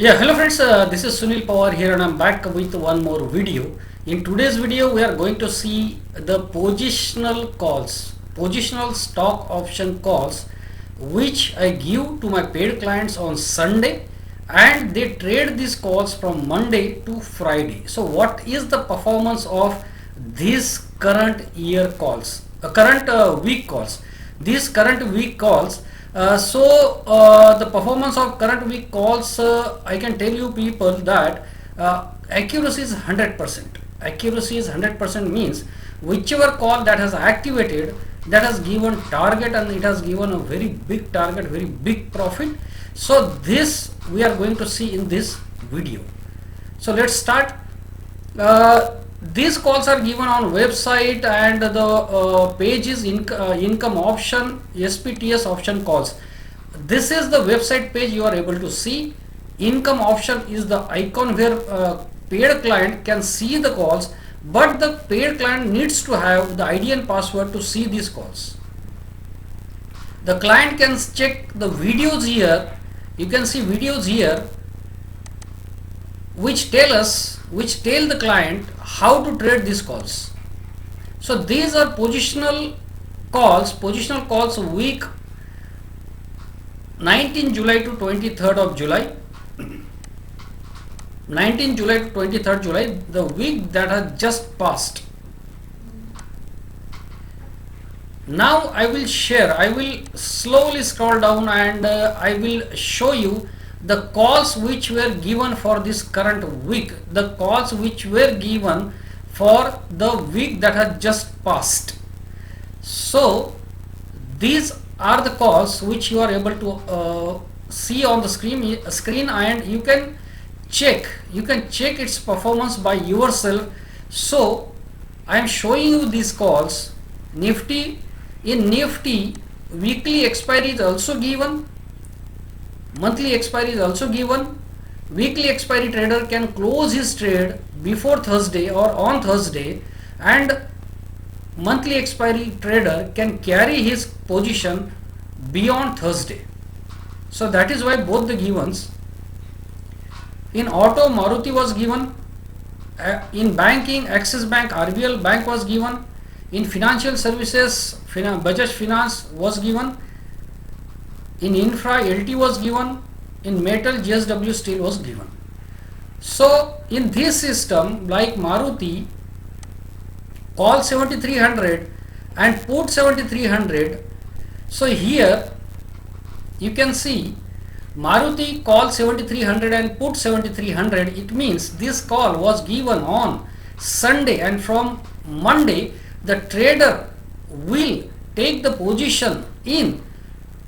Yeah, hello friends, this is Sunil Pawar here and I'm back with one more video. In today's video, we are going to see the positional calls, positional stock option calls, which I give to my paid clients on Sunday, and they trade these calls from Monday to Friday. So what is the performance of these current year calls, current week calls? These current week calls, the performance of current week calls, I can tell you people that accuracy is 100%. Accuracy is 100% means whichever call that has activated, that has given target and it has given a very big target, very big profit. So this we are going to see in this video. So let's start. These calls are given on website, and the page is income option SPTS option calls. This is the website page you are able to see. Income option is the icon where paid client can see the calls, but the paid client needs to have the ID and password to see these calls. The client can check the videos here. You can see videos here which tell the client how to trade these calls. So these are positional calls week 19 July to 23rd of July. 19 July to 23rd July, the week that has just passed. Now I will slowly scroll down and I will show you the calls which were given for this current week, the calls which were given for the week that has just passed. So these are the calls which you are able to see on the screen, and you can check its performance by yourself. So I am showing you these calls. In Nifty, weekly expiry is also given, monthly expiry is also given. Weekly expiry trader can close his trade before Thursday or on Thursday, and monthly expiry trader can carry his position beyond Thursday. So that is why both the givens. In auto, Maruti was given. In banking, Axis Bank, RBL Bank was given. In financial services, Bajaj Finance was given. In infra, LT was given. In metal, JSW Steel was given. So in this system, like Maruti, call 7300 and put 7300. So here you can see Maruti call 7300 and put 7300. It means this call was given on Sunday, and from Monday the trader will take the position in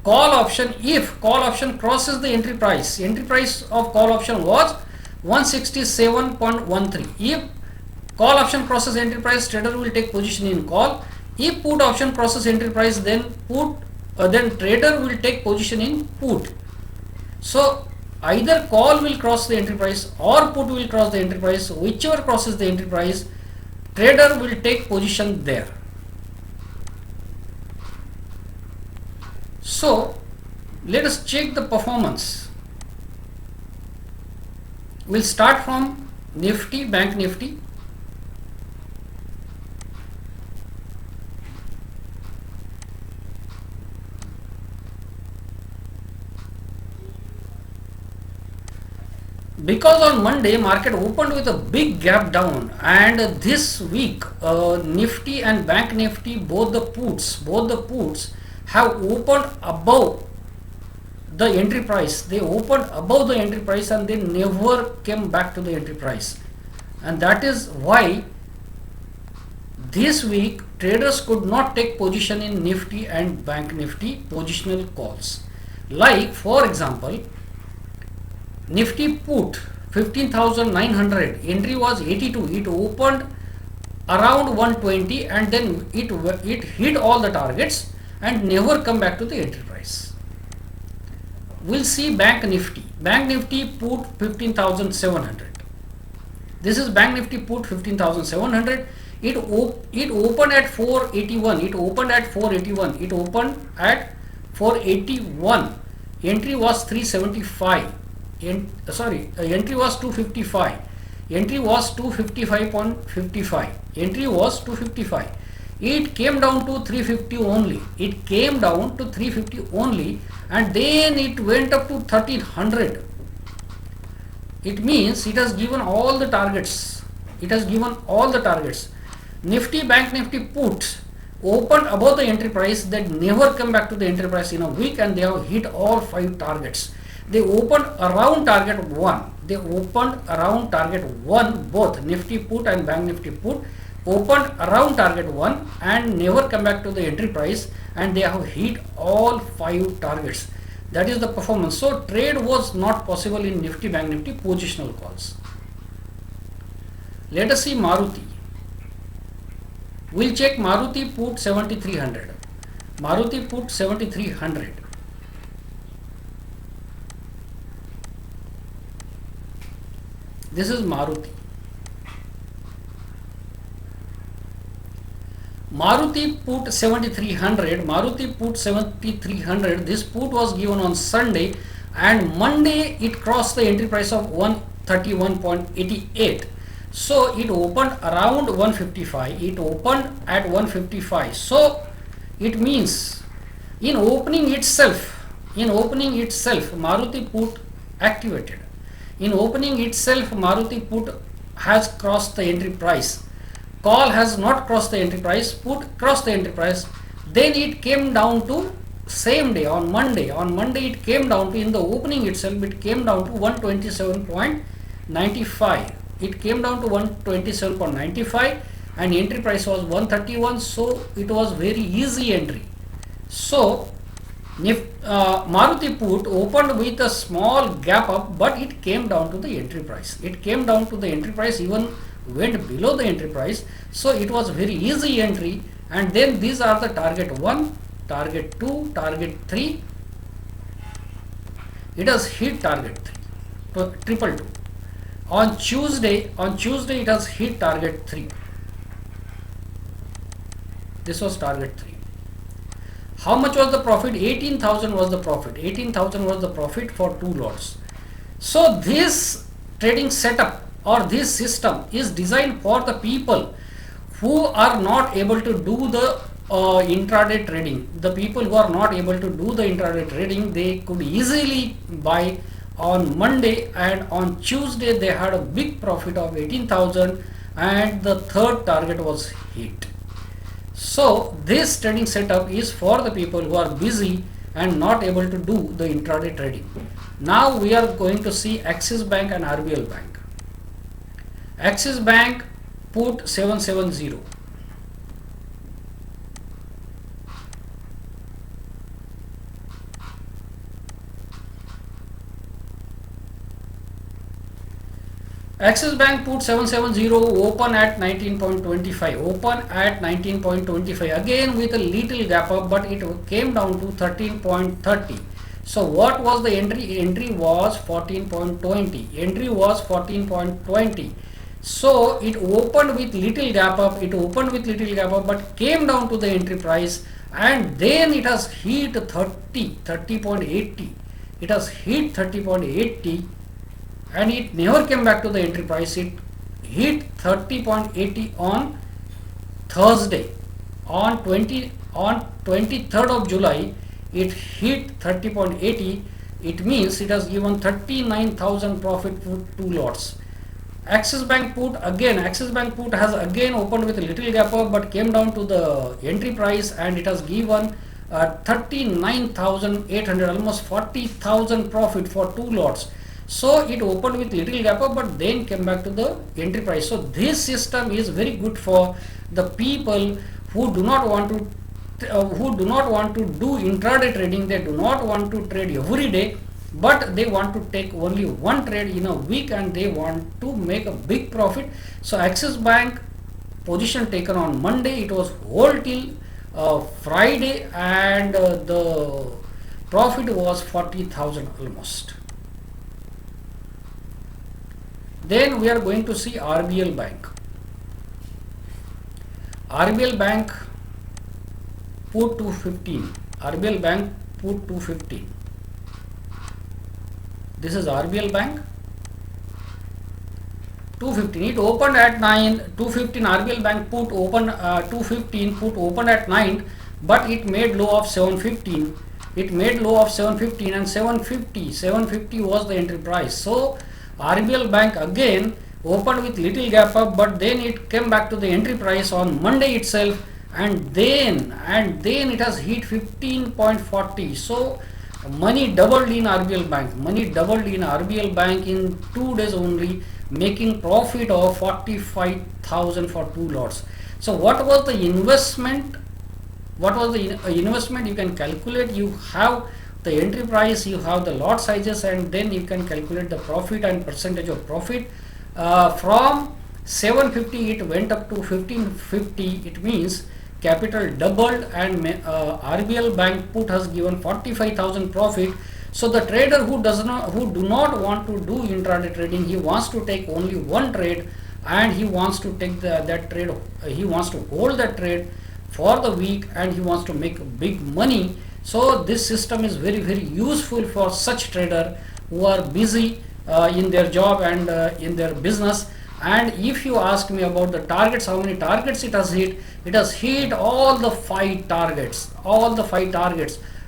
call option if call option crosses the entry price. Entry price of call option was 167.13. If call option crosses entry price, trader will take position in call. If put option crosses entry price, then trader will take position in put. So either call will cross the entry price or put will cross the entry price. Whichever crosses the entry price, trader will take position there. So let us check the performance. We'll start from Nifty, Bank Nifty. Because on Monday market opened with a big gap down, and this week Nifty and Bank Nifty, both the puts have opened above the entry price. They opened above the entry price and they never came back to the entry price, and that is why this week traders could not take position in Nifty and Bank Nifty positional calls. Like for example, Nifty put 15,900, entry was 82, it opened around 120 and then it hit all the targets and never come back to the entry price. We'll see Bank Nifty. Bank Nifty put 15,700. This is Bank Nifty put 15,700. It opened at 481. It opened at 481. It opened at 481. Entry was 375. entry was 255. Entry was 255.55. Entry was 255. It came down to 350 only. It came down to 350 only, and then it went up to 1300. It means it has given all the targets. It has given all the targets. Nifty, Bank Nifty puts opened above the entry price, that never come back to the entry price in a week, and they have hit all 5 targets. They opened around target 1. They opened around target 1, both Nifty put and Bank Nifty put opened around target 1 and never come back to the entry price, and they have hit all 5 targets. That is the performance. So trade was not possible in Nifty, Bank Nifty positional calls. Let us see Maruti. We'll check Maruti put 7300. Maruti put 7300. This is Maruti. Maruti put 7300. Maruti put 7300. This put was given on Sunday, and Monday it crossed the entry price of 131.88. So it opened around 155. It opened at 155. So it means in opening itself, Maruti put activated. In opening itself, Maruti put has crossed the entry price. Call has not crossed the entry price. Put crossed the entry price. Then it came down to same day on Monday. On Monday it came down to, in the opening itself, it came down to 127.95. It came down to 127.95 and entry price was 131. So it was very easy entry. So Maruti put opened with a small gap up, but it came down to the entry price. It came down to the entry price, even went below the entry price. So it was very easy entry. And then these are the target 1, target 2, target 3. It has hit target 3, triple 2. On Tuesday it has hit target 3. This was target 3. How much was the profit? 18,000 was the profit. 18,000 was the profit for 2 lots. So this trading setup or this system is designed for the people who are not able to do the intraday trading. The people who are not able to do the intraday trading, they could easily buy on Monday, and on Tuesday they had a big profit of 18,000 and the third target was hit. So this trading setup is for the people who are busy and not able to do the intraday trading. Now we are going to see Axis Bank and RBL Bank. Axis Bank put 770. Axis Bank put 770, open at 19.25, open at 19.25, again with a little gap up, but it came down to 13.30. So what was the entry? Entry was 14.20. Entry was 14.20. So it opened with little gap up, but came down to the entry price, and then it has hit 30.80. It has hit 30.80. and it never came back to the entry price. It hit 30.80 on Thursday. On 23rd of July, it hit 30.80. It means it has given 39,000 profit for 2 lots. Axis Bank put has again opened with a little gap up, but came down to the entry price, and it has given 39,800, almost 40,000 profit for 2 lots. So it opened with little gap up, but then came back to the entry price. So this system is very good for the people who do not want to do intraday trading. They do not want to trade every day, but they want to take only one trade in a week, and they want to make a big profit. So Axis Bank position taken on Monday, it was hold till Friday, and the profit was 40,000 almost. Then we are going to see RBL Bank. RBL Bank put 215. RBL Bank put 215. This is RBL Bank. 215. It opened at 9. 215. RBL Bank put open 215. Put opened at 9, but it made low of 715. It made low of 715 and 750. 750 was the entry price. So RBL Bank again opened with little gap up, but then it came back to the entry price on Monday itself, and then it has hit 15.40. So money doubled in RBL Bank. Money doubled in RBL Bank in 2 days only, making profit of 45,000 for 2 lots. So what was the investment? What was the investment? You can calculate. You have the entry price, you have the lot sizes, and then you can calculate the profit and percentage of profit. From 750 it went up to 1550. It means capital doubled, and RBL Bank put has given 45,000 profit. So the trader who do not want to do intraday trading, he wants to take only one trade, and he wants to take that trade. He wants to hold that trade for the week, and he wants to make big money. So this system is very, very useful for such trader who are busy in their job and in their business. And if you ask me about the targets, how many targets it has hit all the 5 targets.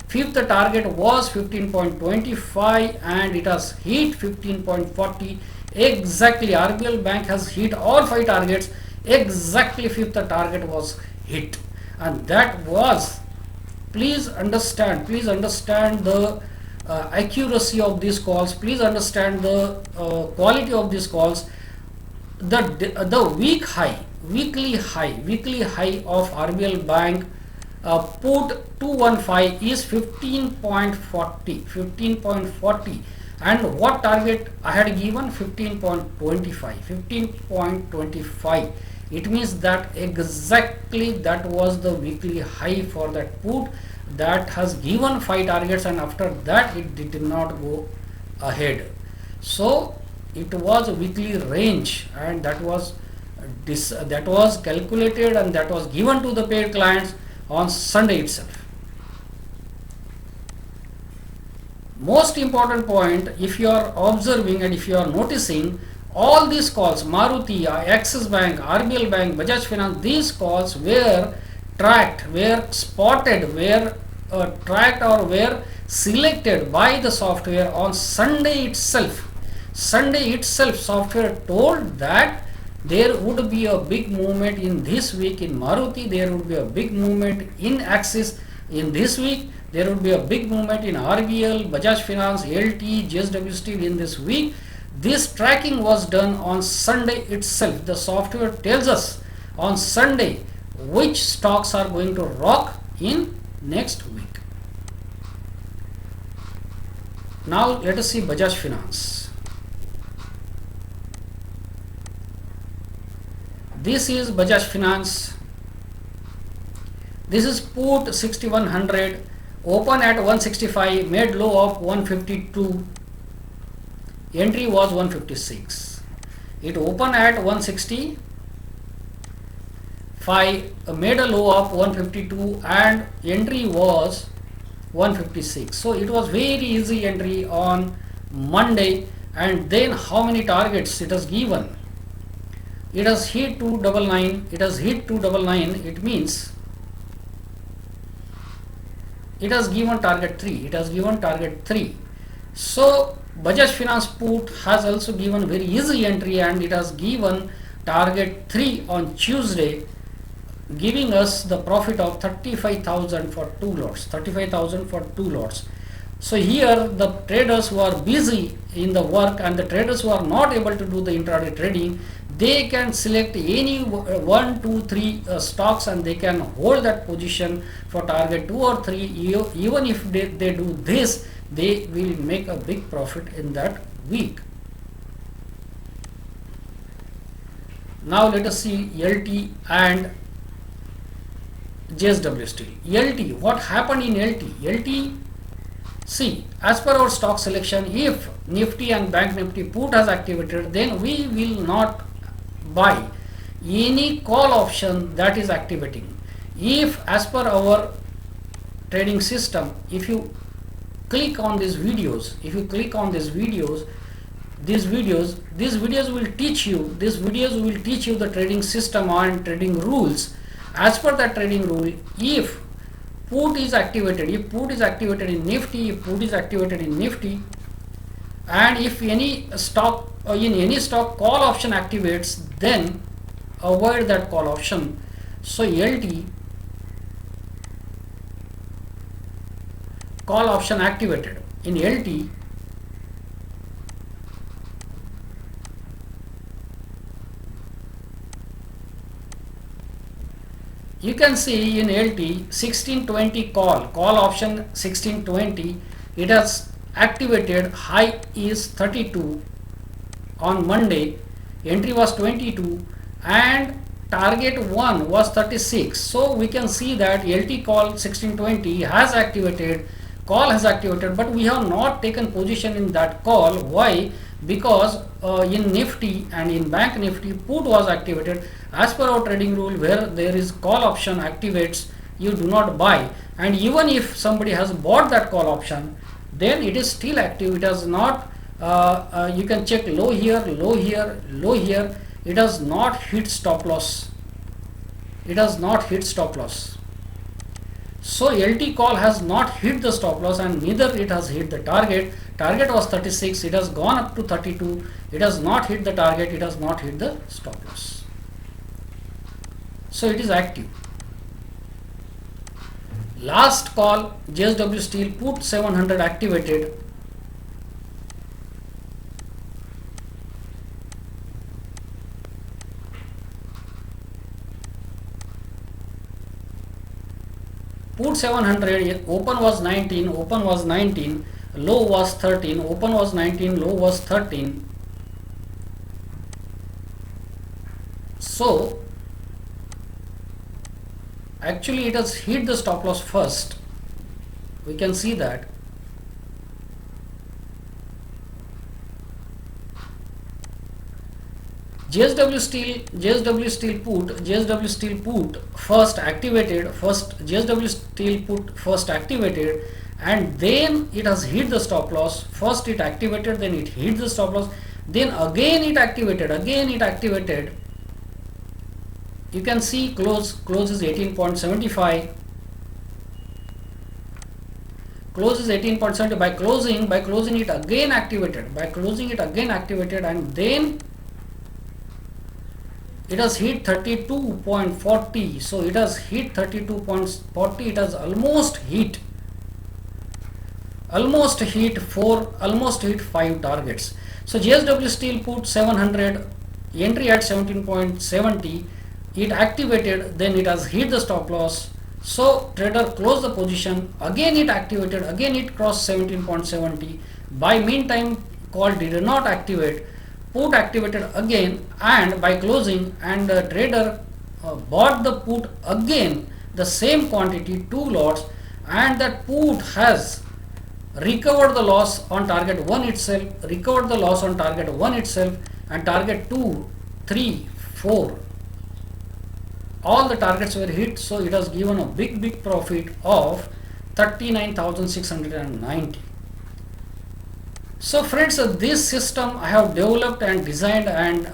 Fifth target was 15.25 and it has hit 15.40 exactly. RBL Bank has hit all 5 targets exactly. Fifth target was hit, and that was, please understand the accuracy of these calls, please understand the quality of these calls. The weekly high of RBL Bank put 215 is 15.40, and what target I had given? 15.25. It means that exactly that was the weekly high for that put, that has given 5 targets, and after that it did not go ahead. So it was a weekly range, and that was calculated, and that was given to the paid clients on Sunday itself. Most important point, if you are observing and if you are noticing, all these calls, Maruti, Axis Bank, RBL Bank, Bajaj Finance, these calls were tracked, were spotted, were tracked or were selected by the software on Sunday itself. Sunday itself, software told that there would be a big movement in this week in Maruti, there would be a big movement in Axis in this week, there would be a big movement in RBL, Bajaj Finance, LT, JSW Steel in this week. This tracking was done on Sunday itself. The software tells us on Sunday which stocks are going to rock in next week. Now let us see Bajaj Finance. This is Bajaj Finance. This is put 6100, open at 165, made low of 152. Entry was 156. It opened at 165, made a low of 152, and entry was 156. So it was very easy entry on Monday. And then how many targets it has given? It has hit 299. It has hit 299. It means it has given target 3. It has given target 3. So Bajaj Finance put has also given very easy entry, and it has given target 3 on Tuesday, giving us the profit of 35,000 for 2 lots. 35,000 for 2 lots. So here the traders who are busy in the work and the traders who are not able to do the intraday trading, they can select any 1, 2, 3 stocks, and they can hold that position for target 2 or 3. Even if they do this, they will make a big profit in that week. Now let us see LT and JSW Steel. LT, what happened in LT? LT, see, as per our stock selection, if Nifty and Bank Nifty put has activated, then we will not buy any call option that is activating. If as per our trading system, if you click on these videos, if you click on these videos, these videos will teach you, the trading system and trading rules. As per that trading rule, if put is activated, in Nifty, and if any stock call option activates, then avoid that call option. So LT call option activated. In LT, you can see in LT 1620 call option 1620, it has activated. High is 32 on Monday, entry was 22 and target 1 was 36. So we can see that LT call 1620 has activated, but we have not taken position in that call. Why? Because in Nifty and in Bank Nifty, put was activated. As per our trading rule, where there is call option activates, you do not buy. And even if somebody has bought that call option, then it is still active. It has not, you can check low here, low here, low here. It has not hit stop loss. So LT call has not hit the stop loss, and neither it has hit the target. Target was 36, it has gone up to 32. It has not hit the target, it has not hit the stop loss. So it is active. Last call, JSW Steel put 700 activated. Put 700, open was 19, low was 13, open was 19, low was 13. So actually it has hit the stop loss first. We can see that. JSW Steel put first activated, and then it has hit the stop loss. First it activated, then it hit the stop loss, then again it activated. You can see close is 18.75. Close is 18.70. By closing it again activated, and then it has hit 32.40. So it has hit 32.40. It has almost hit 5 targets. So JSW Steel put 700, entry at 17.70. It activated, then it has hit the stop loss. So trader closed the position. Again it activated, again it crossed 17.70. By meantime, call did not activate. Put activated again, and by closing, and the trader bought the put again, the same quantity, 2 lots, and that put has recovered the loss on target 1 itself, and target 2, 3, 4. All the targets were hit, so it has given a big profit of 39,690. So friends, this system I have developed and designed and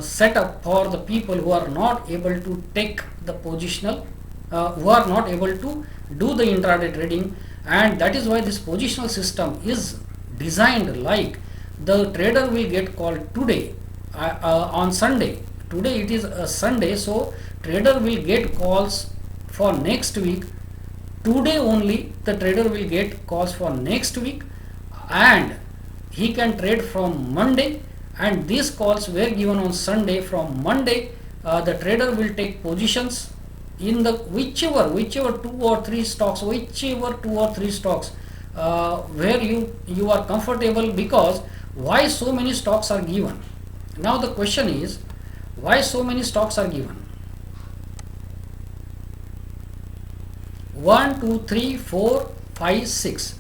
set up for the people who are not able to take the positional, who are not able to do the intraday trading, and that is why this positional system is designed like the trader will get called today on Sunday. Today it is a Sunday, so trader will get calls for next week. Today only the trader will get calls for next week, and he can trade from Monday, and these calls were given on Sunday. From Monday, the trader will take positions in the whichever 2 or 3 stocks, where you are comfortable. Because why so many stocks are given? Now the question is, why so many stocks are given? 1, 2, 3, 4, 5, 6.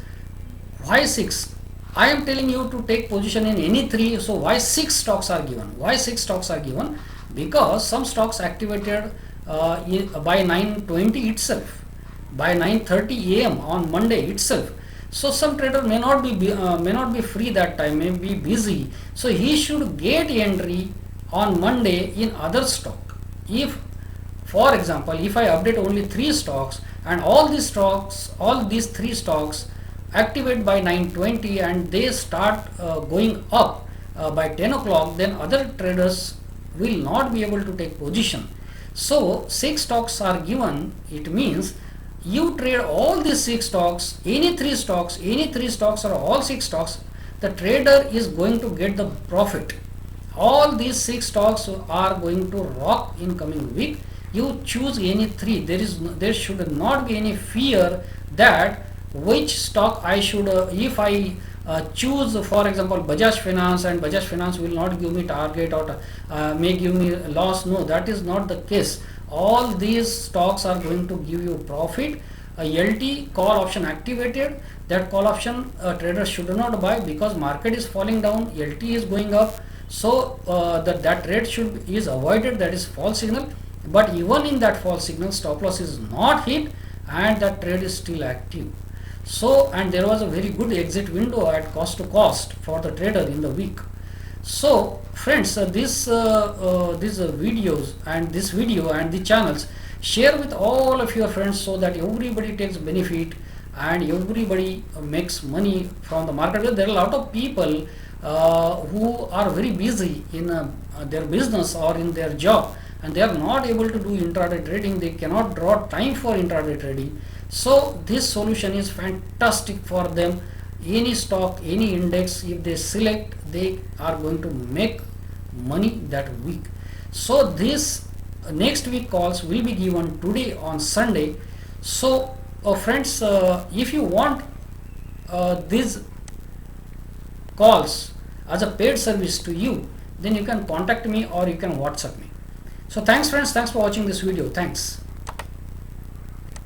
Why 6? I am telling you to take position in any 3. So why 6 stocks are given? Because some stocks activated by 9:20 itself, by 9:30 a.m. on Monday itself. So some trader may not be free that time, may be busy, so he should get entry on Monday in other stock. If, for example, if I update only 3 stocks and all these 3 stocks activate by 9:20 and they start going up by 10 o'clock, then other traders will not be able to take position. So 6 stocks are given. It means you trade all these 6 stocks, any 3 stocks or all 6 stocks, the trader is going to get the profit. All these 6 stocks are going to rock in coming week. You choose any 3. There should not be any fear that which stock I should, if I choose, for example, Bajaj Finance, and Bajaj Finance will not give me target or may give me loss. No, that is not the case. All these stocks are going to give you profit. A LT call option activated, that call option traders should not buy because market is falling down, LT is going up, so that trade is avoided. That is false signal. But even in that false signal, stop loss is not hit and that trade is still active. So, and there was a very good exit window at cost to cost for the trader in the week. So friends, these videos and this video and the channels, share with all of your friends so that everybody takes benefit and everybody makes money from the market. There are a lot of people who are very busy in their business or in their job, and they are not able to do intraday trading. They cannot draw time for intraday trading. So this solution is fantastic for them. Any stock, any index, if they select, they are going to make money that week. So this next week calls will be given today on Sunday. So friends, if you want these calls as a paid service to you, then you can contact me or you can WhatsApp me. So thanks friends, thanks for watching this video. Thanks.